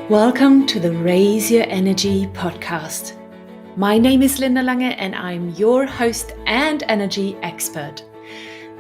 Welcome to the Raise Your Energy podcast. My name is Lange and I'm your host and energy expert.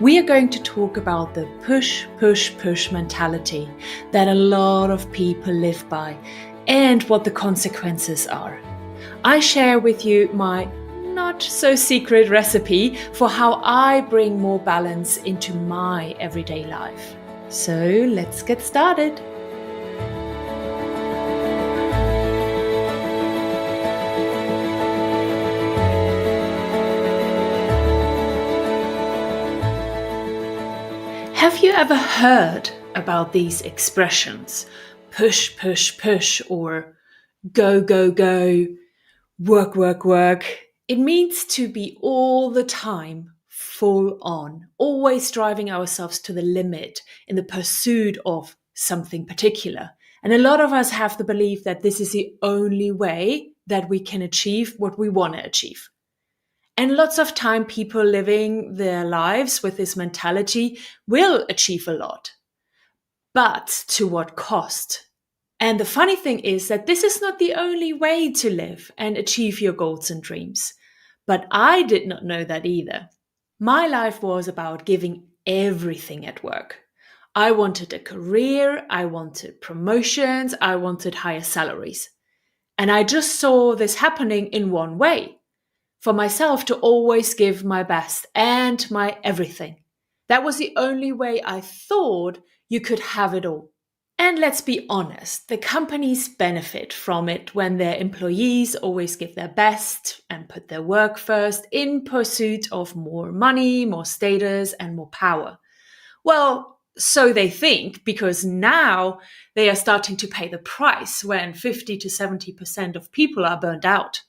We are going to talk about the push, push, push mentality that a lot of people live by and what the consequences are. I share with you my not so secret recipe for how I bring more balance into my everyday life. So let's get started. Have you ever heard about these expressions? Push, push, push, or go, go, go, work, work, work. It means to be all the time full on, always driving ourselves to the limit in the pursuit of something particular. And a lot of us have the belief that this is the only way that we can achieve what we want to achieve. And lots of time people living their lives with this mentality will achieve a lot. But to what cost? And the funny thing is that this is not the only way to live and achieve your goals and dreams. But I did not know that either. My life was about giving everything at work. I wanted a career, I wanted promotions, I wanted higher salaries. And I just saw this happening in one way. For myself to always give my best and my everything. That was the only way I thought you could have it all. And let's be honest, the companies benefit from it when their employees always give their best and put their work first in pursuit of more money, more status, and more power. Well, so they think, because now they are starting to pay the price when 50 to 70% of people are burned out.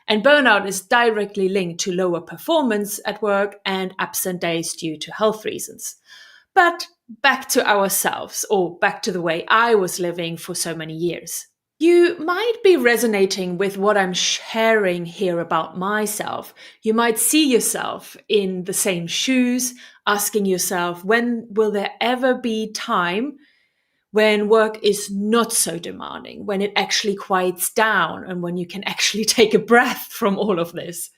And burnout is directly linked to lower performance at work and absent days due to health reasons. But back to ourselves, or back to the way I was living for so many years. You might be resonating with what I'm sharing here about myself. You might see yourself in the same shoes, asking yourself, when will there ever be time when work is not so demanding, when it actually quiets down and when you can actually take a breath from all of this.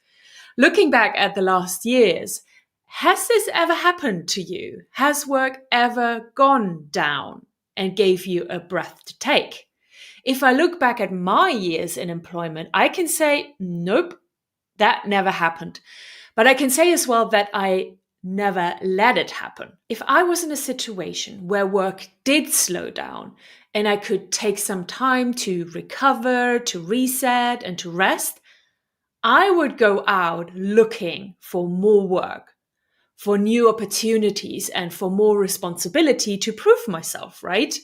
Looking back at the last years, has this ever happened to you? Has work ever gone down and gave you a breath to take? If I look back at my years in employment, I can say, nope, that never happened. But I can say as well that I never let it happen. If I was in a situation where work did slow down and I could take some time to recover, to reset, and to rest, I would go out looking for more work, for new opportunities, and for more responsibility to prove myself, right?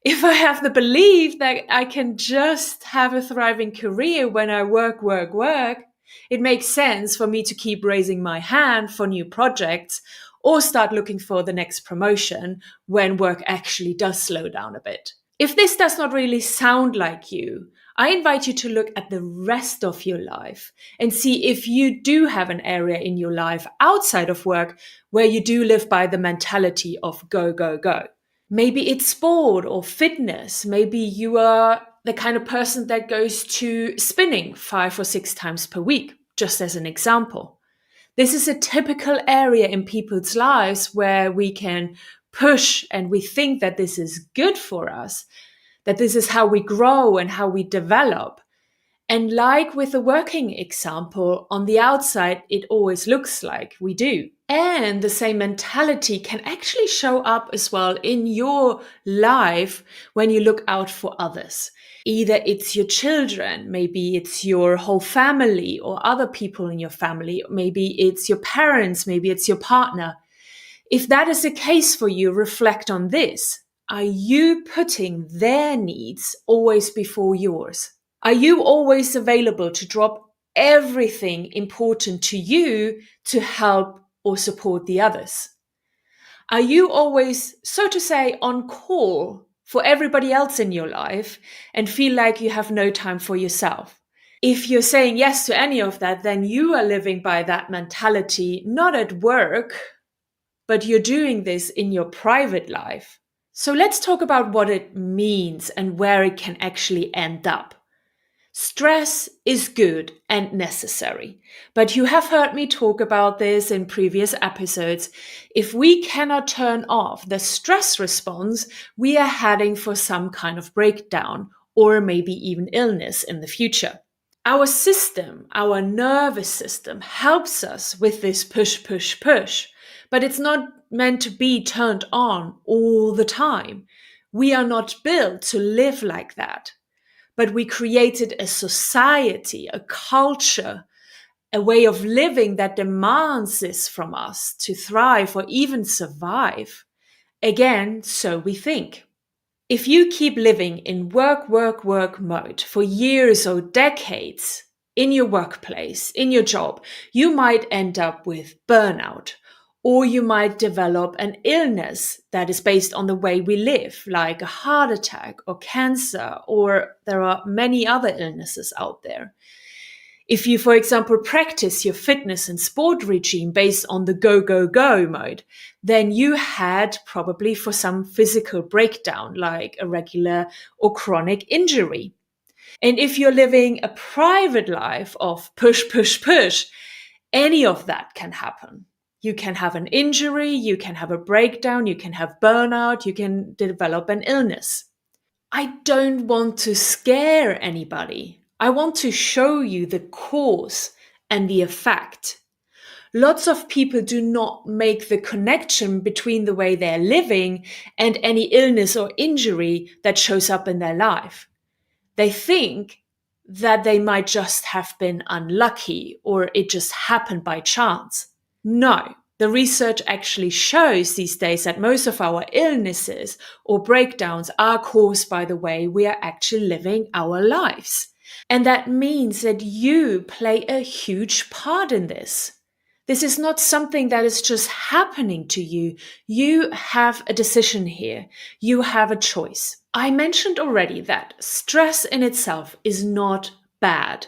If I have the belief that I can just have a thriving career when I work, it makes sense for me to keep raising my hand for new projects or start looking for the next promotion when work actually does slow down a bit. If this does not really sound like you, I invite you to look at the rest of your life and see if you do have an area in your life outside of work where you do live by the mentality of go, go, go. Maybe it's sport or fitness. Maybe you are the kind of person that goes to spinning 5 or 6 times per week, just as an example. This is a typical area in people's lives where we can push and we think that this is good for us, that this is how we grow and how we develop. And like with the working example, on the outside, it always looks like we do. And the same mentality can actually show up as well in your life when you look out for others. Either it's your children, maybe it's your whole family or other people in your family, maybe it's your parents, maybe it's your partner. If that is the case for you, reflect on this. Are you putting their needs always before yours? Are you always available to drop everything important to you to help or support the others? Are you always, so to say, on call for everybody else in your life and feel like you have no time for yourself? If you're saying yes to any of that, then you are living by that mentality, not at work, but you're doing this in your private life. So let's talk about what it means and where it can actually end up. Stress is good and necessary, but you have heard me talk about this in previous episodes. If we cannot turn off the stress response, we are heading for some kind of breakdown or maybe even illness in the future. Our system, our nervous system, helps us with this push, push, push, but it's not meant to be turned on all the time. We are not built to live like that, but we created a society, a culture, a way of living that demands this from us to thrive or even survive. Again, so we think. If you keep living in work, work, work mode for years or decades in your workplace, in your job, you might end up with burnout, or you might develop an illness that is based on the way we live, like a heart attack or cancer, or there are many other illnesses out there. If you, for example, practice your fitness and sport regime based on the go, go, go mode, then you had probably for some physical breakdown, like a regular or chronic injury. And if you're living a private life of push, push, push, any of that can happen. You can have an injury, you can have a breakdown, you can have burnout, you can develop an illness. I don't want to scare anybody. I want to show you the cause and the effect. Lots of people do not make the connection between the way they're living and any illness or injury that shows up in their life. They think that they might just have been unlucky or it just happened by chance. No, the research actually shows these days that most of our illnesses or breakdowns are caused by the way we are actually living our lives. And that means that you play a huge part in this. This is not something that is just happening to you. You have a decision here. You have a choice. I mentioned already that stress in itself is not bad,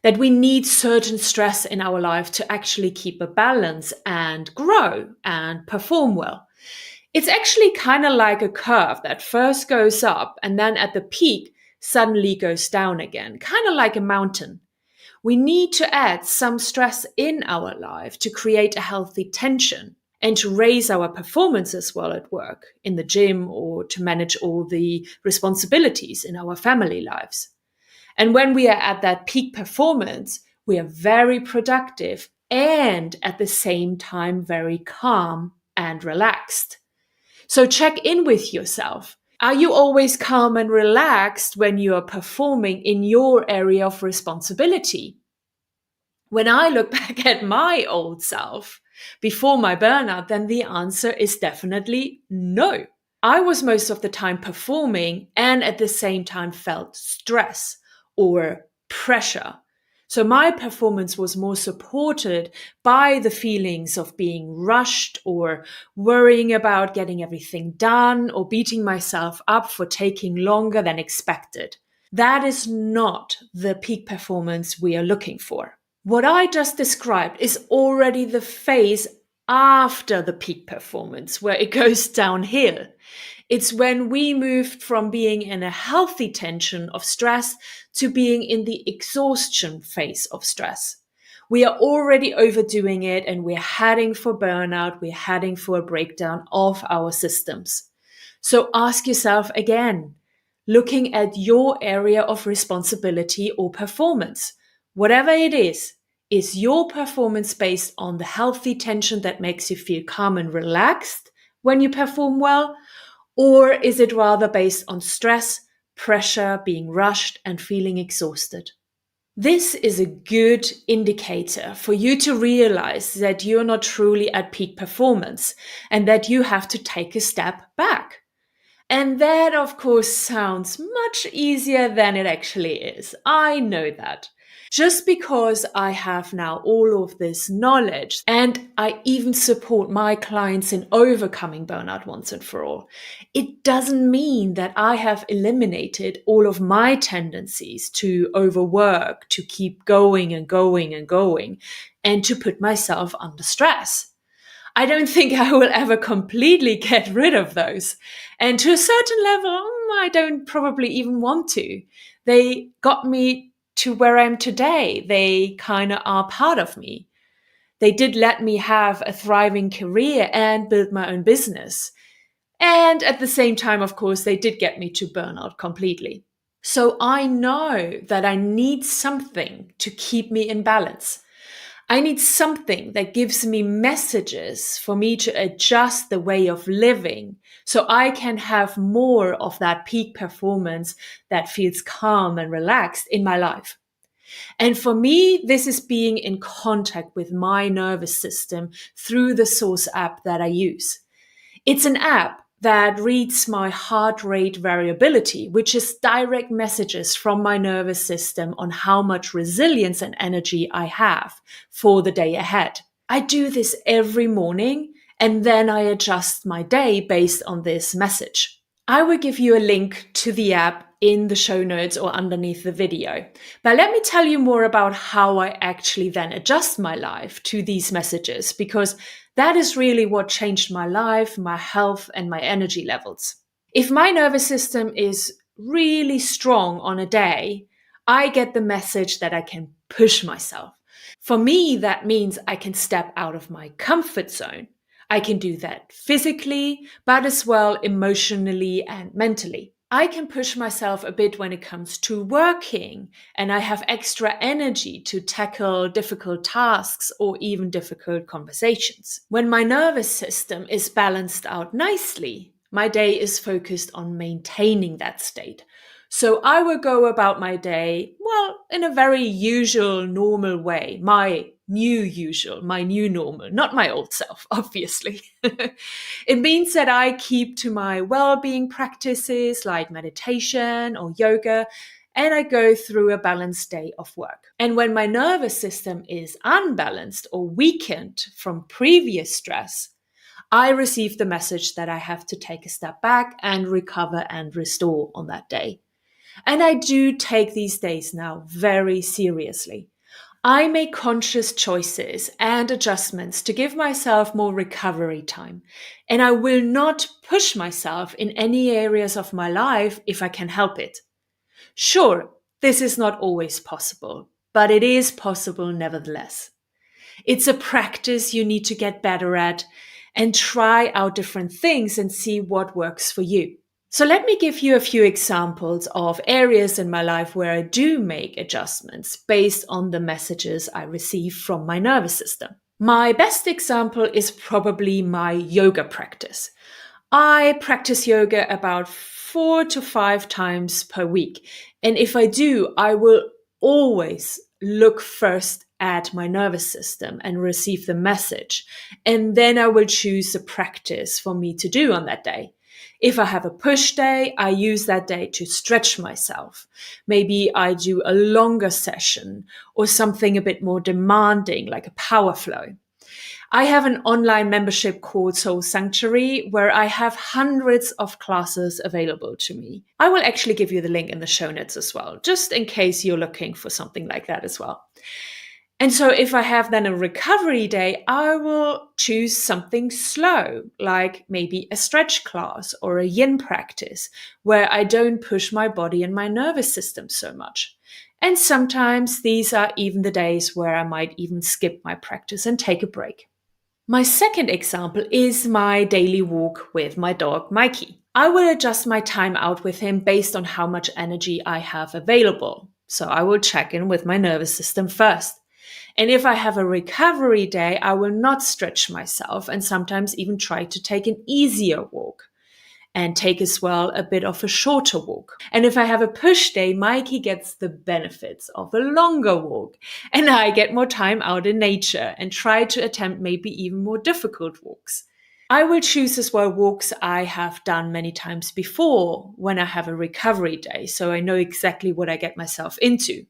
that we need certain stress in our life to actually keep a balance and grow and perform well. It's actually kind of like a curve that first goes up and then at the peak suddenly goes down again, kind of like a mountain. We need to add some stress in our life to create a healthy tension and to raise our performance as well at work, in the gym, or to manage all the responsibilities in our family lives. And when we are at that peak performance, we are very productive and at the same time very calm and relaxed. So check in with yourself. Are you always calm and relaxed when you are performing in your area of responsibility? When I look back at my old self before my burnout, then the answer is definitely no. I was most of the time performing and at the same time felt stress or pressure. So my performance was more supported by the feelings of being rushed or worrying about getting everything done or beating myself up for taking longer than expected. That is not the peak performance we are looking for. What I just described is already the phase after the peak performance where it goes downhill. It's when we moved from being in a healthy tension of stress to being in the exhaustion phase of stress. We are already overdoing it and we're heading for burnout. We're heading for a breakdown of our systems. So ask yourself again, looking at your area of responsibility or performance, whatever it is your performance based on the healthy tension that makes you feel calm and relaxed when you perform well? Or is it rather based on stress, pressure, being rushed, and feeling exhausted? This is a good indicator for you to realize that you're not truly at peak performance and that you have to take a step back. And that, of course, sounds much easier than it actually is. I know that. Just because I have now all of this knowledge and I even support my clients in overcoming burnout once and for all, it doesn't mean that I have eliminated all of my tendencies to overwork, to keep going and going and going, and to put myself under stress. I don't think I will ever completely get rid of those. And to a certain level, I don't probably even want to. They got me to where I am today. They kind of are part of me. They did let me have a thriving career and build my own business. And at the same time, of course, they did get me to burnout completely. So I know that I need something to keep me in balance. I need something that gives me messages for me to adjust the way of living so I can have more of that peak performance that feels calm and relaxed in my life. And for me, this is being in contact with my nervous system through the SORCE app that I use. It's an app that reads my heart rate variability, which is direct messages from my nervous system on how much resilience and energy I have for the day ahead. I do this every morning, and then I adjust my day based on this message. I will give you a link to the app in the show notes or underneath the video. But let me tell you more about how I actually then adjust my life to these messages, because that is really what changed my life, my health, and my energy levels. If my nervous system is really strong on a day, I get the message that I can push myself. For me, that means I can step out of my comfort zone. I can do that physically, but as well emotionally and mentally. I can push myself a bit when it comes to working, and I have extra energy to tackle difficult tasks or even difficult conversations. When my nervous system is balanced out nicely, my day is focused on maintaining that state. So I will go about my day, well, in a very usual, normal way. My new usual, my new normal, not my old self, obviously. It means that I keep to my well-being practices like meditation or yoga, and I go through a balanced day of work. And when my nervous system is unbalanced or weakened from previous stress, I receive the message that I have to take a step back and recover and restore on that day. And I do take these days now very seriously. I make conscious choices and adjustments to give myself more recovery time. And I will not push myself in any areas of my life if I can help it. Sure, this is not always possible, but it is possible nevertheless. It's a practice you need to get better at and try out different things and see what works for you. So let me give you a few examples of areas in my life where I do make adjustments based on the messages I receive from my nervous system. My best example is probably my yoga practice. I practice yoga about 4 to 5 times per week. And if I do, I will always look first at my nervous system and receive the message. And then I will choose a practice for me to do on that day. If I have a push day, I use that day to stretch myself. Maybe I do a longer session or something a bit more demanding, like a power flow. I have an online membership called Soul Sanctuary where I have hundreds of classes available to me. I will actually give you the link in the show notes as well, just in case you're looking for something like that as well. And so if I have then a recovery day, I will choose something slow, like maybe a stretch class or a yin practice, where I don't push my body and my nervous system so much. And sometimes these are even the days where I might even skip my practice and take a break. My second example is my daily walk with my dog, 𝐂𝐀𝐏𝐿𝐄𝐄. I will adjust my time out with him based on how much energy I have available. So I will check in with my nervous system first. And if I have a recovery day, I will not stretch myself and sometimes even try to take an easier walk and take as well a bit of a shorter walk. And if I have a push day, 𝐂𝐀𝐏𝐿𝐄𝐄 gets the benefits of a longer walk and I get more time out in nature and try to attempt maybe even more difficult walks. I will choose as well walks I have done many times before when I have a recovery day, so I know exactly what I get myself into.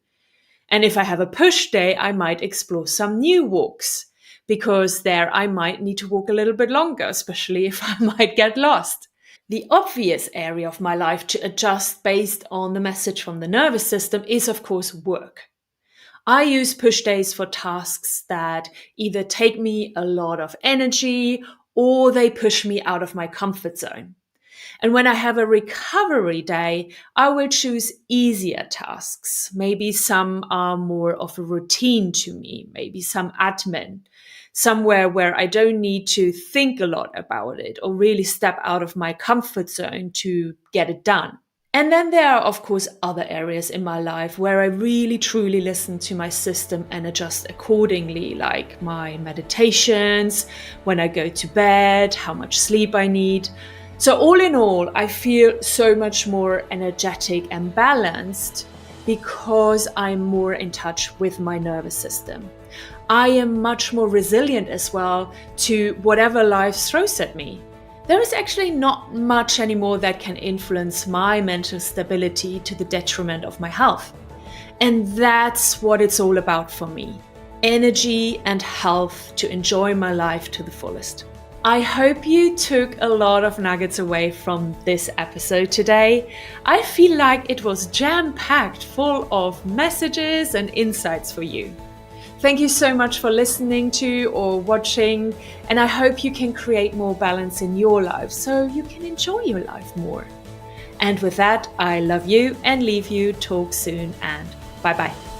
And if I have a push day, I might explore some new walks because there I might need to walk a little bit longer, especially if I might get lost. The obvious area of my life to adjust based on the message from the nervous system is, of course, work. I use push days for tasks that either take me a lot of energy or they push me out of my comfort zone. And when I have a recovery day, I will choose easier tasks. Maybe some are more of a routine to me, maybe some admin, somewhere where I don't need to think a lot about it or really step out of my comfort zone to get it done. And then there are, of course, other areas in my life where I really truly listen to my system and adjust accordingly, like my meditations, when I go to bed, how much sleep I need. So all in all, I feel so much more energetic and balanced because I'm more in touch with my nervous system. I am much more resilient as well to whatever life throws at me. There is actually not much anymore that can influence my mental stability to the detriment of my health. And that's what it's all about for me. Energy and health to enjoy my life to the fullest. I hope you took a lot of nuggets away from this episode today. I feel like it was jam-packed full of messages and insights for you. Thank you so much for listening to or watching, and I hope you can create more balance in your life so you can enjoy your life more. And with that, I love you and leave you. Talk soon and bye-bye.